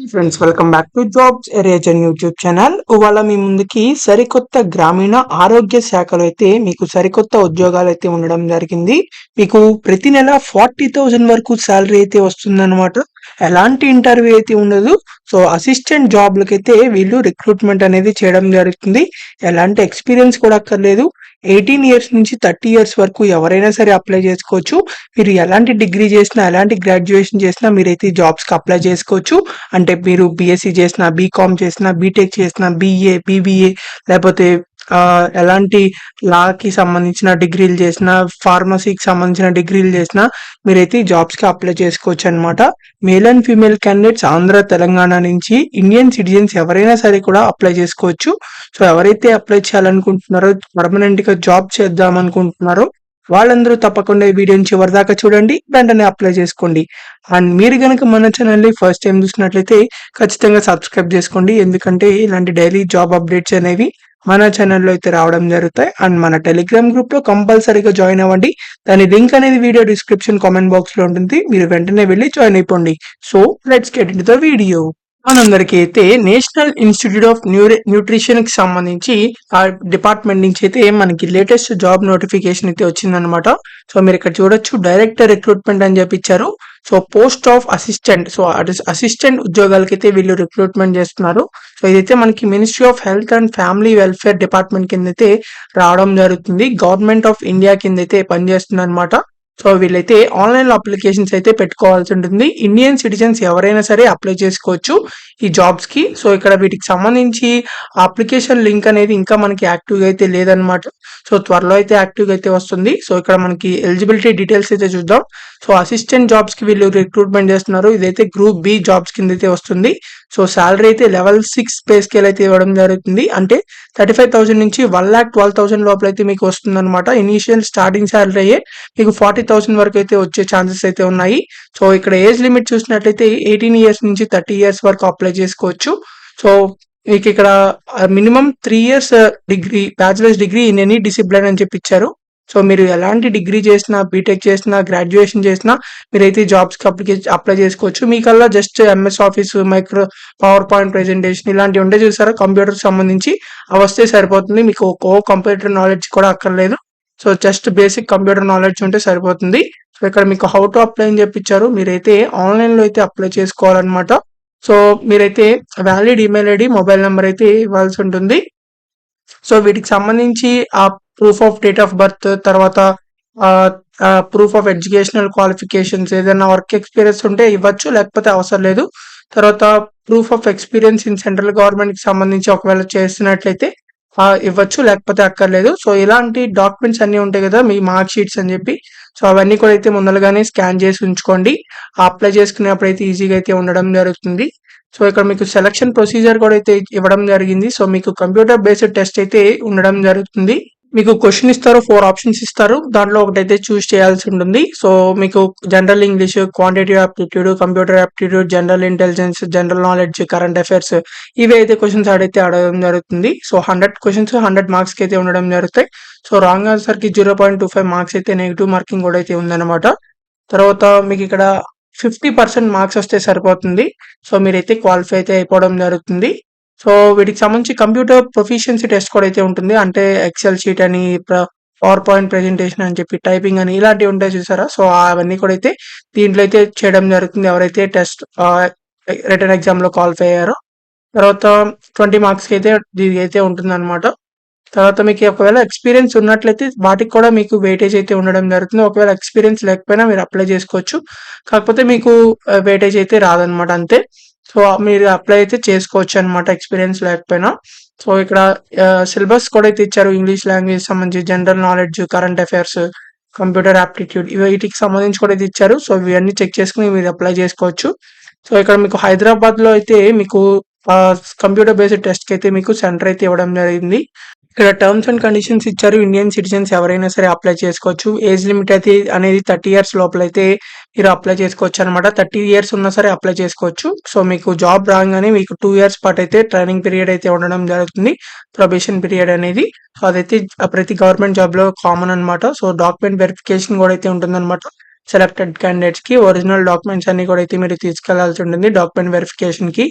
Friends, welcome back to jobs reason YouTube channel. ఇవాళ మీ ముందుకి సరికొత్త గ్రామీణ ఆరోగ్య శాఖలో అయితే మీకు సరికొత్త ఉద్యోగాలు అయితే ఉండడం జరిగింది. మీకు ప్రతి నెల 40,000 వరకు శాలరీ అయితే వస్తుందన్నమాట. ఎలాంటి ఇంటర్వ్యూ అయితే ఉండదు. సో అసిస్టెంట్ జాబ్లకైతే వీళ్ళు రిక్రూట్మెంట్ అనేది చేయడం జరుగుతుంది. ఎలాంటి ఎక్స్పీరియన్స్ కూడా అక్కర్లేదు. 18 ఇయర్స్ నుంచి 30 ఇయర్స్ వరకు ఎవరైనా సరే అప్లై చేసుకోవచ్చు. మీరు ఎలాంటి డిగ్రీ చేసినా, ఎలాంటి గ్రాడ్యుయేషన్ చేసినా మీరైతే జాబ్స్కి అప్లై చేసుకోవచ్చు. అంటే మీరు బీఎస్సీ చేసినా, బీకామ్ చేసినా, బీటెక్ చేసినా, బీఏ, బీబీఏ, లేకపోతే ఎలాంటి లాకి సంబంధించిన డిగ్రీలు చేసినా, ఫార్మసీకి సంబంధించిన డిగ్రీలు చేసినా మీరైతే ఈ జాబ్స్కి అప్లై చేసుకోవచ్చు అనమాట. Male and female candidates Andhra, Telangana నుంచి ఇండియన్ సిటిజన్స్ ఎవరైనా సరే కూడా అప్లై చేసుకోవచ్చు. సో ఎవరైతే అప్లై చేయాలనుకుంటున్నారో, పర్మనెంట్ గా జాబ్ చేద్దాం అనుకుంటున్నారో వాళ్ళందరూ తప్పకుండా ఈ వీడియోని చివరి దాకా చూడండి, వెంటనే అప్లై చేసుకోండి. అండ్ మీరు గనక మన ఛానల్ని ఫస్ట్ టైం చూసినట్లయితే ఖచ్చితంగా సబ్స్క్రైబ్ చేసుకోండి. ఎందుకంటే ఇలాంటి డైలీ జాబ్ అప్డేట్స్ అనేవి మన ఛానల్లో అయితే రావడం జరుగుతాయి. అండ్ మన టెలిగ్రామ్ గ్రూప్ లో కంపల్సరీగా జాయిన్ అవ్వండి. దాని లింక్ అనేది వీడియో డిస్క్రిప్షన్ కామెంట్ బాక్స్ లో ఉంటుంది. మీరు వెంటనే వెళ్ళి జాయిన్ అయిపోండి. So let's get in to the video. మనందరికీ అయితే నేషనల్ ఇన్స్టిట్యూట్ ఆఫ్ న్యూట్రిషన్ కి సంబంధించి ఆ డిపార్ట్మెంట్ నుంచి అయితే మనకి లేటెస్ట్ జాబ్ నోటిఫికేషన్ అయితే వచ్చిందనమాట. సో మీరు ఇక్కడ చూడొచ్చు, డైరెక్టర్ రిక్రూట్మెంట్ అని చెప్పి ఇచ్చారు. So post of assistant, so assistant ఉద్యోగాలకైతే వీళ్ళు రిక్రూట్మెంట్ చేస్తున్నారు. సో ఇదైతే మనకి ministry of health and family welfare department కింద అయితే రావడం జరుగుతుంది. గవర్నమెంట్ ఆఫ్ ఇండియా కింద అయితే పనిచేస్తుంది అనమాట. సో వీళ్ళైతే ఆన్లైన్ లో అప్లికేషన్స్ అయితే పెట్టుకోవాల్సి ఉంటుంది. ఇండియన్ సిటిజన్స్ ఎవరైనా సరే అప్లై చేసుకోవచ్చు ఈ జాబ్స్ కి. సో ఇక్కడ వీటికి సంబంధించి అప్లికేషన్ లింక్ అనేది ఇంకా మనకి యాక్టివ్ గా అయితే లేదనమాట. సో త్వరలో అయితే యాక్టివ్ గా అయితే వస్తుంది. సో ఇక్కడ మనకి ఎలిజిబిలిటీ డీటెయిల్స్ అయితే చూద్దాం. సో అసిస్టెంట్ జాబ్స్ కి వీళ్ళు రిక్రూట్మెంట్ చేస్తున్నారు. ఇదైతే గ్రూప్ బి జాబ్స్ కింద అయితే వస్తుంది. సో శాలరీ అయితే లెవెల్ 6 పే స్కేల్ అయితే ఇవ్వడం జరుగుతుంది. అంటే 35,000 నుంచి 1,12,000 లోపల అయితే మీకు వస్తుంది అనమాట. ఇనీషియల్ స్టార్టింగ్ శాలరీ అయ్యే మీకు 40,000 వరకు అయితే వచ్చే ఛాన్సెస్ అయితే ఉన్నాయి. సో ఇక్కడ ఏజ్ లిమిట్ చూసినట్లయితే 18 ఇయర్స్ నుంచి 30 ఇయర్స్ వరకు అప్లై చేసుకోవచ్చు. సో మీకు ఇక్కడ minimum 3 years degree, bachelors degree in any discipline అని చెప్పి ఇచ్చారు. సో మీరు ఎలాంటి డిగ్రీ చేసినా, బీటెక్ చేసినా, గ్రాడ్యుయేషన్ చేసినా మీరైతే జాబ్స్కి అప్లై చేసుకోవచ్చు. మీకల్లా just MS office, micro power point presentation ఇలాంటివి ఉంటే చూసారా, కంప్యూటర్ సంబంధించి అవి వస్తే సరిపోతుంది. మీకు కంప్యూటర్ నాలెడ్జ్ కూడా అక్కర్లేదు. So just basic computer knowledge ఉంటే సరిపోతుంది. సో ఇక్కడ మీకు హౌ టు అప్లై అని చెప్పించారు. మీరైతే ఆన్లైన్ లో అయితే అప్లై చేసుకోవాలన్నమాట. సో మీరైతే valid email ID, mobile number అయితే ఇవ్వాల్సి ఉంటుంది. సో వీటికి సంబంధించి ఆ proof of date of birth, తర్వాత ప్రూఫ్ ఆఫ్ ఎడ్యుకేషనల్ క్వాలిఫికేషన్స్, ఏదైనా వర్క్ ఎక్స్పీరియన్స్ ఉంటే ఇవ్వచ్చు, లేకపోతే అవసరం లేదు. తర్వాత proof of experience in central government కి సంబంధించి ఒకవేళ చేస్తున్నట్లయితే ఇవ్వచ్చు, లేకపోతే అక్కర్లేదు. సో ఇలాంటి డాక్యుమెంట్స్ అన్ని ఉంటాయి కదా, మీ మార్క్ షీట్స్ అని చెప్పి, సో అవన్నీ కూడా అయితే ముందరగానే స్కాన్ చేసి ఉంచుకోండి. అప్లై చేసుకునేప్పుడు అయితే ఈజీగా అయితే ఉండడం జరుగుతుంది. సో ఇక్కడ మీకు సెలక్షన్ ప్రొసీజర్ కూడా అయితే ఇవ్వడం జరిగింది. సో మీకు కంప్యూటర్ బేస్డ్ టెస్ట్ అయితే ఉండడం జరుగుతుంది. మీకు క్వశ్చన్ ఇస్తారు, 4 ఆప్షన్స్ ఇస్తారు. దాంట్లో ఒకటైతే చూస్ చేయాల్సి ఉంటుంది. సో మీకు general English, quantity aptitude, computer aptitude, general intelligence, general knowledge, current affairs, ఇవి అయితే క్వశ్చన్స్ అడగడం జరుగుతుంది. సో 100 క్వశ్చన్స్ 100 మార్క్స్ కి అయితే ఉండడం జరుగుతాయి. సో రాంగ్ ఆన్సర్ కి 0.25 మార్క్స్ అయితే నెగిటివ్ మార్కింగ్ కూడా అయితే ఉందన్నమాట. తర్వాత మీకు ఇక్కడ 50% మార్క్స్ వస్తే సరిపోతుంది. సో మీరైతే క్వాలిఫై అయితే అయిపోవడం జరుగుతుంది. సో వీటికి సంబంధించి కంప్యూటర్ ప్రొఫిషియన్సీ టెస్ట్ కూడా అయితే ఉంటుంది. అంటే ఎక్సెల్ షీట్ అని, పవర్ పాయింట్ ప్రెజెంటేషన్ అని చెప్పి, టైపింగ్ అని ఇలాంటివి ఉంటాయి చూసారా. సో అవన్నీ కూడా అయితే దీంట్లో అయితే చేయడం జరుగుతుంది ఎవరైతే టెస్ట్ రిటర్న్ ఎగ్జామ్ లో క్వాలిఫై అయ్యారో. తర్వాత 20 మార్క్స్ కి అయితే దీనికి అయితే ఉంటుంది అనమాట. తర్వాత మీకు ఒకవేళ ఎక్స్పీరియన్స్ ఉన్నట్లయితే వాటికి కూడా మీకు వెయిటేజ్ అయితే ఉండడం జరుగుతుంది. ఒకవేళ ఎక్స్పీరియన్స్ లేకపోయినా మీరు అప్లై చేసుకోవచ్చు, కాకపోతే మీకు వెయిటేజ్ అయితే రాదనమాట, అంతే. సో మీరు అప్లై అయితే చేసుకోవచ్చు అనమాట ఎక్స్పీరియన్స్ లేకపోయినా. సో ఇక్కడ సిలబస్ కూడా అయితే ఇచ్చారు. ఇంగ్లీష్ లాంగ్వేజ్ సంబంధించి, general knowledge, current affairs, computer aptitude, వీటికి సంబంధించి కూడా అయితే ఇచ్చారు. సో ఇవన్నీ చెక్ చేసుకుని మీరు అప్లై చేసుకోవచ్చు. సో ఇక్కడ మీకు హైదరాబాద్ లో అయితే మీకు కంప్యూటర్ బేస్డ్ టెస్ట్ కి అయితే మీకు సెంటర్ అయితే ఇవ్వడం జరిగింది. ఇక్కడ టర్మ్స్ అండ్ కండిషన్స్ ఇచ్చారు. ఇండియన్ సిటిజన్స్ ఎవరైనా సరే అప్లై చేసుకోవచ్చు. ఏజ్ లిమిట్ అయితే అనేది 30 ఇయర్స్ లోపల అయితే మీరు అప్లై చేసుకోవచ్చు అనమాట. 30 ఇయర్స్ ఉన్నా సరే అప్లై చేసుకోవచ్చు. సో మీకు జాబ్ రాగానే మీకు 2 ఇయర్స్ పాటు అయితే ట్రైనింగ్ పీరియడ్ అయితే ఉండడం జరుగుతుంది, ప్రొబేషన్ పీరియడ్ అనేది. సో అదైతే ప్రతి గవర్నమెంట్ జాబ్ లో కామన్ అనమాట. సో డాక్యుమెంట్ వెరిఫికేషన్ కూడా అయితే ఉంటుంది అనమాట. సెలెక్టెడ్ క్యాండిడేట్స్ కి ఒరిజినల్ డాక్యుమెంట్స్ అన్ని కూడా అయితే మీరు తీసుకెళ్లాల్సి ఉంటుంది డాక్యుమెంట్ వెరిఫికేషన్ కి.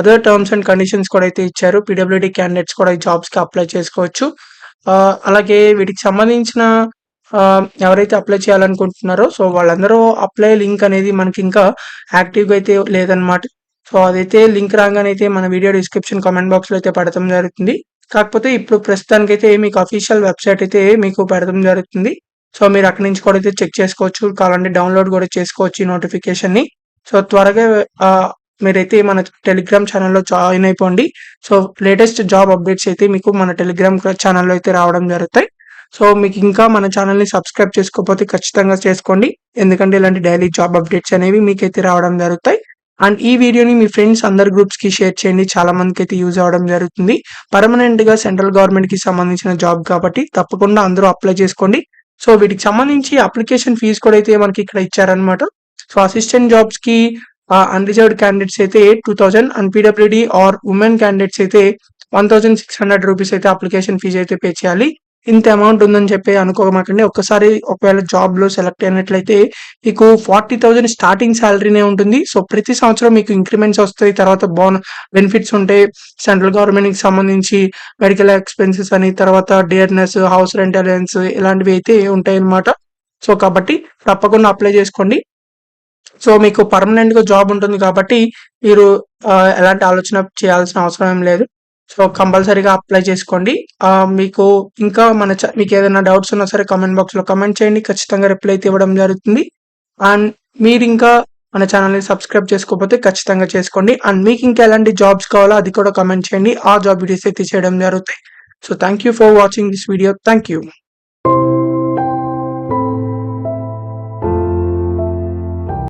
అదర్ టర్మ్స్ అండ్ కండిషన్స్ కూడా అయితే ఇచ్చారు. పీడబ్ల్యూడీ క్యాండిడేట్స్ కూడా ఈ జాబ్స్ కి అప్లై చేసుకోవచ్చు. అలాగే వీటికి సంబంధించిన ఎవరైతే అప్లై చేయాలనుకుంటున్నారో సో వాళ్ళందరూ అప్లై లింక్ అనేది మనకి ఇంకా యాక్టివ్గా అయితే లేదనమాట. సో అదైతే లింక్ రాగానే అయితే మన వీడియో డిస్క్రిప్షన్ కామెంట్ బాక్స్ లో అయితే పెడతాం జరుగుతుంది. కాకపోతే ఇప్పుడు ప్రస్తుతానికైతే మీకు అఫీషియల్ వెబ్సైట్ అయితే మీకు పెడతాం జరుగుతుంది. సో మీరు అక్కడి నుంచి కూడా అయితే చెక్ చేసుకోవచ్చు. కావాలంటే డౌన్లోడ్ కూడా చేసుకోవచ్చు ఈ నోటిఫికేషన్ ని. సో త్వరగా మీరైతే మన టెలిగ్రామ్ ఛానల్లో జాయిన్ అయిపోండి. సో లేటెస్ట్ జాబ్ అప్డేట్స్ అయితే మీకు మన టెలిగ్రామ్ ఛానల్లో అయితే రావడం జరుగుతాయి. సో మీకు ఇంకా మన ఛానల్ని సబ్స్క్రైబ్ చేసుకోకపోతే ఖచ్చితంగా చేసుకోండి. ఎందుకంటే ఇలాంటి డైలీ జాబ్ అప్డేట్స్ అనేవి మీకైతే రావడం జరుగుతాయి. అండ్ ఈ వీడియోని మీ ఫ్రెండ్స్ అందరి గ్రూప్స్ కి షేర్ చేయండి. చాలా మందికి అయితే యూజ్ అవడం జరుగుతుంది. పర్మనెంట్ గా సెంట్రల్ గవర్నమెంట్ కి సంబంధించిన జాబ్ కాబట్టి తప్పకుండా అందరూ అప్లై చేసుకోండి. సో వీటికి సంబంధించి అప్లికేషన్ ఫీజు కూడా అయితే మనకి ఇక్కడ ఇచ్చారనమాట. సో అసిస్టెంట్ జాబ్స్ కి అన్రిజర్వ్డ్ క్యాండిడేట్స్ అయితే 2000 and PWD or women candidates అయితే 1600 రూపీస్ అయితే అప్లికేషన్ ఫీజు అయితే పే చేయాలి. ఇంత అమౌంట్ ఉందని చెప్పి అనుకోమాకండి. ఒక్కసారి ఒకవేళ జాబ్ లో సెలెక్ట్ అయినట్లయితే మీకు 40,000 స్టార్టింగ్ శాలరీనే ఉంటుంది. సో ప్రతి సంవత్సరం మీకు ఇంక్రిమెంట్స్ వస్తాయి. తర్వాత బెనిఫిట్స్ ఉంటాయి. సెంట్రల్ గవర్నమెంట్ కి సంబంధించి మెడికల్ ఎక్స్పెన్సెస్ అని, తర్వాత డియర్నెస్, హౌస్ రెంట్ అలవెన్స్ ఇలాంటివి అయితే ఉంటాయి అన్నమాట. సో కాబట్టి తప్పకుండా అప్లై చేసుకోండి. సో మీకు పర్మనెంట్ గా జాబ్ ఉంటుంది కాబట్టి మీరు ఎలాంటి ఆలోచన చేయాల్సిన అవసరం ఏం లేదు. సో కంపల్సరీగా అప్లై చేసుకోండి. మీకు ఇంకా మీకు ఏదైనా డౌట్స్ ఉన్నా సరే కామెంట్ బాక్స్ లో కామెంట్ చేయండి. ఖచ్చితంగా రిప్లై అయితే ఇవ్వడం జరుగుతుంది. అండ్ మీరు ఇంకా మన ఛానల్ని సబ్స్క్రైబ్ చేసుకోకపోతే ఖచ్చితంగా చేసుకోండి. అండ్ మీకు ఇంకా ఎలాంటి జాబ్స్ కావాలో అది కూడా కామెంట్ చేయండి. ఆ జాబ్ వీడియోస్ అయితే చేయడం జరుగుతాయి. So thank you for watching this video. Thank you.